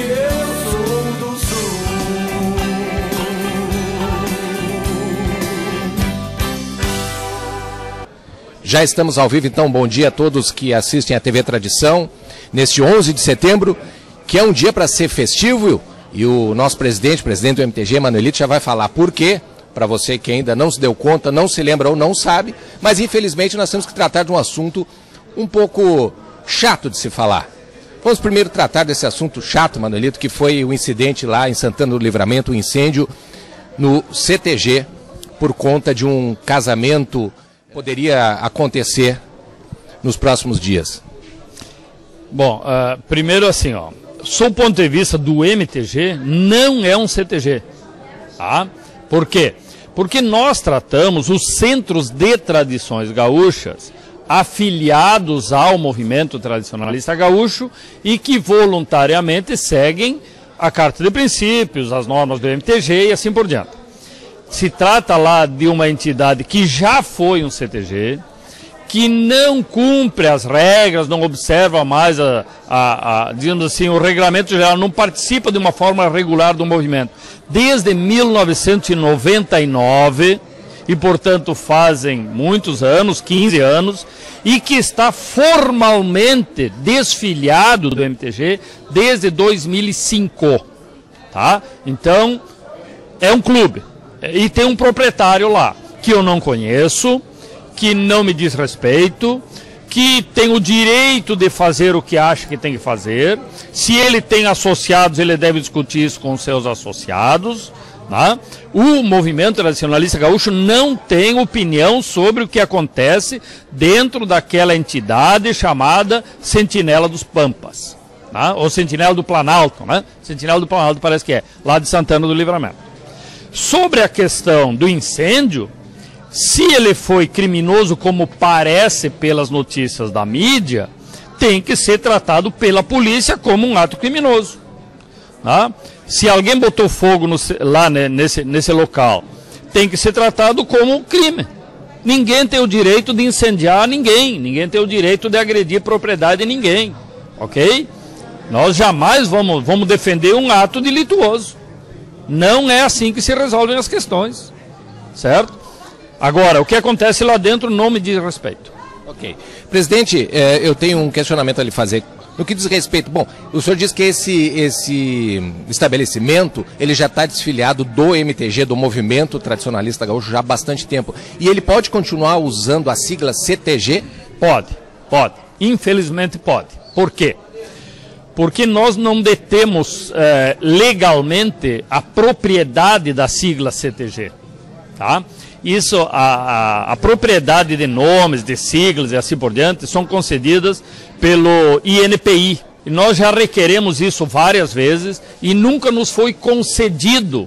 eu sou do Sul. Já estamos ao vivo, então bom dia a todos que assistem a TV Tradição, neste 11 de setembro, que é um dia para ser festivo, e o nosso presidente do MTG, Manuelito, já vai falar por quê, para você que ainda não se deu conta, não se lembra ou não sabe, mas infelizmente nós temos que tratar de um assunto um pouco chato de se falar. Vamos primeiro tratar desse assunto chato, Manuelito, que foi o incidente lá em Santana do Livramento, o incêndio no CTG, por conta de um casamento que poderia acontecer nos próximos dias. Bom, primeiro assim, sob o ponto de vista do MTG, não é um CTG. Tá? Por quê? Porque nós tratamos os centros de tradições gaúchas afiliados ao movimento tradicionalista gaúcho e que voluntariamente seguem a Carta de Princípios, as normas do MTG e assim por diante. Se trata lá de uma entidade que já foi um CTG, que não cumpre as regras, não observa mais, digamos assim, o regulamento geral, não participa de uma forma regular do movimento desde 1999, e portanto fazem muitos anos, 15 anos, e que está formalmente desfiliado do MTG desde 2005. Tá? Então, é um clube, e tem um proprietário lá, que eu não conheço, que não me diz respeito, que tem o direito de fazer o que acha que tem que fazer. Se ele tem associados, ele deve discutir isso com os seus associados. Né? O movimento tradicionalista gaúcho não tem opinião sobre o que acontece dentro daquela entidade chamada Sentinela dos Pampas. Né? Ou Sentinela do Planalto. Né? Sentinela do Planalto parece que é, lá de Santana do Livramento. Sobre a questão do incêndio, se ele foi criminoso, como parece pelas notícias da mídia, tem que ser tratado pela polícia como um ato criminoso. Tá? Se alguém botou fogo lá nesse local, tem que ser tratado como um crime. Ninguém tem o direito de incendiar ninguém tem o direito de agredir propriedade de ninguém, ok? Nós jamais vamos defender um ato delituoso. Não é assim que se resolvem as questões, certo? Agora, o que acontece lá dentro não me diz respeito. Ok. Presidente, eu tenho um questionamento a lhe fazer. No que diz respeito, bom, o senhor diz que esse estabelecimento, ele já está desfiliado do MTG, do Movimento Tradicionalista Gaúcho, já há bastante tempo. E ele pode continuar usando a sigla CTG? Pode. Infelizmente pode. Por quê? Porque nós não detemos legalmente a propriedade da sigla CTG. Tá? Isso, a propriedade de nomes, de siglas e assim por diante, são concedidas pelo INPI. E nós já requeremos isso várias vezes e nunca nos foi concedido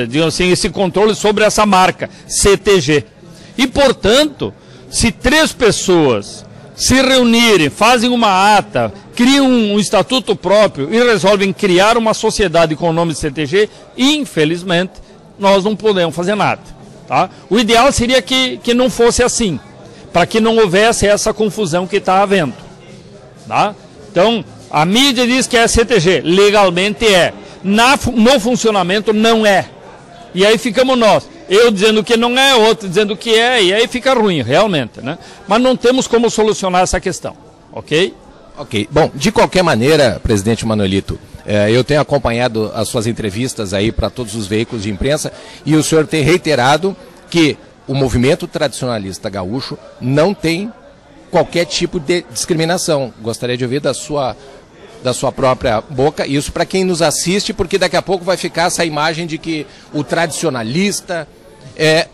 digamos assim, esse controle sobre essa marca, CTG. E, portanto, se 3 pessoas se reunirem, fazem uma ata, criam um estatuto próprio e resolvem criar uma sociedade com o nome de CTG, infelizmente, nós não podemos fazer nada. Tá? O ideal seria que não fosse assim, para que não houvesse essa confusão que está havendo. Tá? Então, a mídia diz que é CTG, legalmente é. No funcionamento não é. E aí ficamos nós, eu dizendo que não é, outro dizendo que é, e aí fica ruim, realmente. Né? Mas não temos como solucionar essa questão, ok? Ok. Bom, de qualquer maneira, presidente Manuelito, eu tenho acompanhado as suas entrevistas aí para todos os veículos de imprensa e o senhor tem reiterado que o movimento tradicionalista gaúcho não tem qualquer tipo de discriminação. Gostaria de ouvir da sua própria boca, isso para quem nos assiste, porque daqui a pouco vai ficar essa imagem de que o tradicionalista é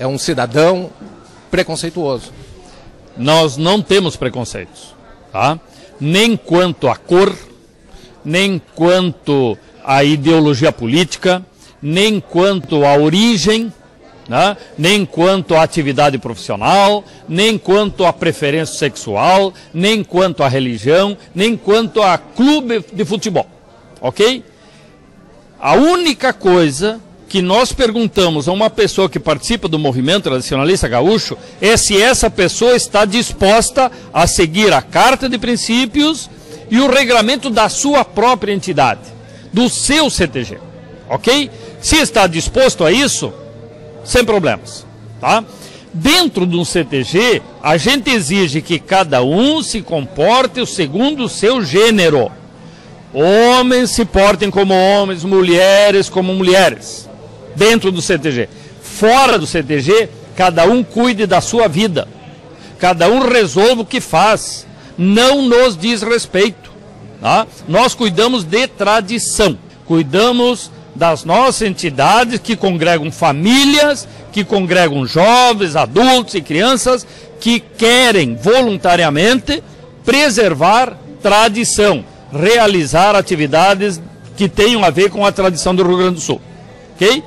um cidadão preconceituoso. Nós não temos preconceitos, tá? Nem quanto à cor, nem quanto à ideologia política, nem quanto à origem, né? Nem quanto à atividade profissional, nem quanto à preferência sexual, nem quanto à religião, nem quanto a clube de futebol, ok? A única coisa que nós perguntamos a uma pessoa que participa do movimento tradicionalista gaúcho é se essa pessoa está disposta a seguir a Carta de Princípios e o regramento da sua própria entidade, do seu CTG, ok? Se está disposto a isso, sem problemas, tá? Dentro de um CTG, a gente exige que cada um se comporte segundo o seu gênero. Homens se portem como homens, mulheres como mulheres, dentro do CTG. Fora do CTG, cada um cuide da sua vida, cada um resolva o que faz, não nos diz respeito, tá? Nós cuidamos de tradição, cuidamos das nossas entidades que congregam famílias, que congregam jovens, adultos e crianças que querem voluntariamente preservar tradição, realizar atividades que tenham a ver com a tradição do Rio Grande do Sul, ok?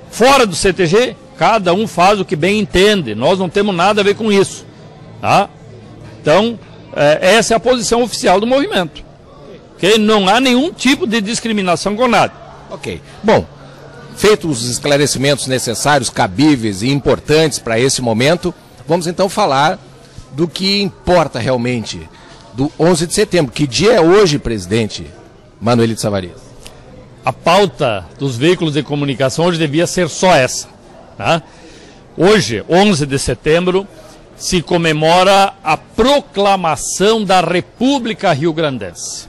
Fora do CTG, cada um faz o que bem entende, nós não temos nada a ver com isso, tá? Então, essa é a posição oficial do movimento, ok? Não há nenhum tipo de discriminação com nada. Ok. Bom, feitos os esclarecimentos necessários, cabíveis e importantes para esse momento, vamos então falar do que importa realmente do 11 de setembro. Que dia é hoje, presidente Manoelito Savarias? A pauta dos veículos de comunicação hoje devia ser só essa, tá? Hoje, 11 de setembro, se comemora a proclamação da República Rio-Grandense.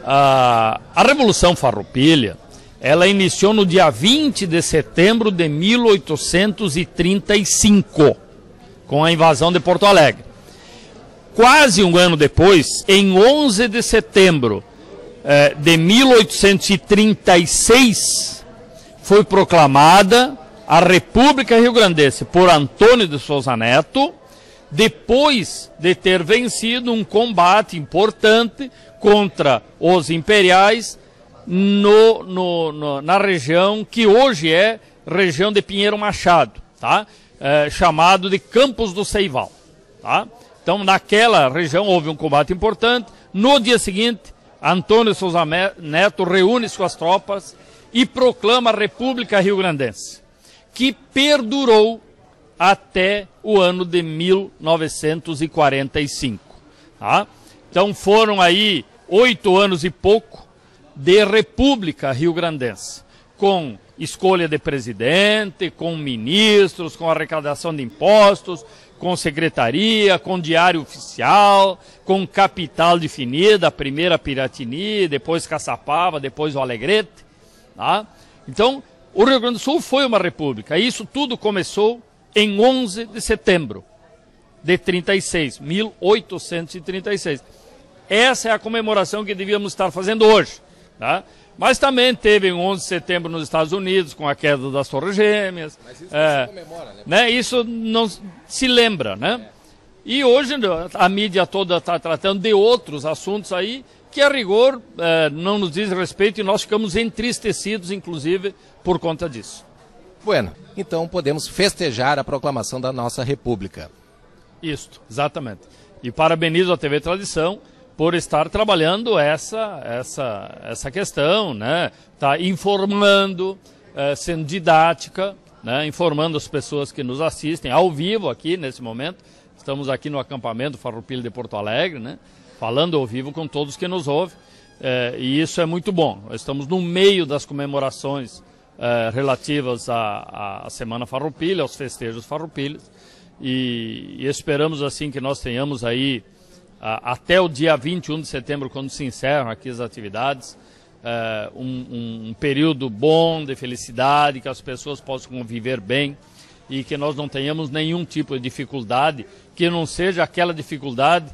A Revolução Farroupilha, ela iniciou no dia 20 de setembro de 1835, com a invasão de Porto Alegre. Quase um ano depois, em 11 de setembro de 1836, foi proclamada a República Rio-Grandense por Antônio de Souza Neto, depois de ter vencido um combate importante contra os imperiais na região que hoje é região de Pinheiro Machado, tá? Chamado de Campos do Seival, tá? Então, naquela região houve um combate importante. No dia seguinte, Antônio de Souza Neto reúne suas tropas e proclama a República Rio-Grandense, que perdurou até o ano de 1945. Tá? Então, foram aí 8 anos e pouco de República Rio-Grandense, com escolha de presidente, com ministros, com arrecadação de impostos, com secretaria, com diário oficial, com capital definida, a primeira Piratini, depois Caçapava, depois o Alegrete. Tá? Então, o Rio Grande do Sul foi uma república. E isso tudo começou em 11 de setembro de 1836. Essa é a comemoração que devíamos estar fazendo hoje. Tá? Mas também teve um 11 de setembro nos Estados Unidos, com a queda das Torres Gêmeas. Mas isso não se comemora, né? Isso não se lembra, né? E hoje a mídia toda está tratando de outros assuntos aí, que a rigor não nos diz respeito, e nós ficamos entristecidos, inclusive, por conta disso. Bueno, então podemos festejar a proclamação da nossa República. Isso, exatamente. E parabenizo a TV Tradição por estar trabalhando essa questão, né? Tá informando, sendo didática, né? Informando as pessoas que nos assistem ao vivo aqui nesse momento. Estamos aqui no acampamento Farroupilha de Porto Alegre, né? Falando ao vivo com todos que nos ouvem, e isso é muito bom. Nós estamos no meio das comemorações relativas à Semana Farroupilha, aos festejos farroupilhas, e esperamos assim que nós tenhamos aí até o dia 21 de setembro, quando se encerram aqui as atividades, um período bom de felicidade, que as pessoas possam conviver bem e que nós não tenhamos nenhum tipo de dificuldade, que não seja aquela dificuldade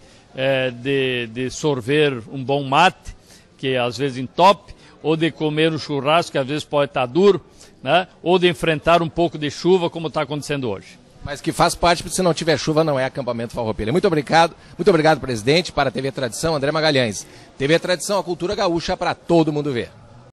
de sorver um bom mate, que às vezes entope, ou de comer um churrasco, que às vezes pode estar duro, né? Ou de enfrentar um pouco de chuva, como está acontecendo hoje. Mas que faz parte, porque se não tiver chuva, não é acampamento Farroupilha. Muito obrigado, presidente. Para a TV Tradição, André Magalhães. TV Tradição, a cultura gaúcha para todo mundo ver.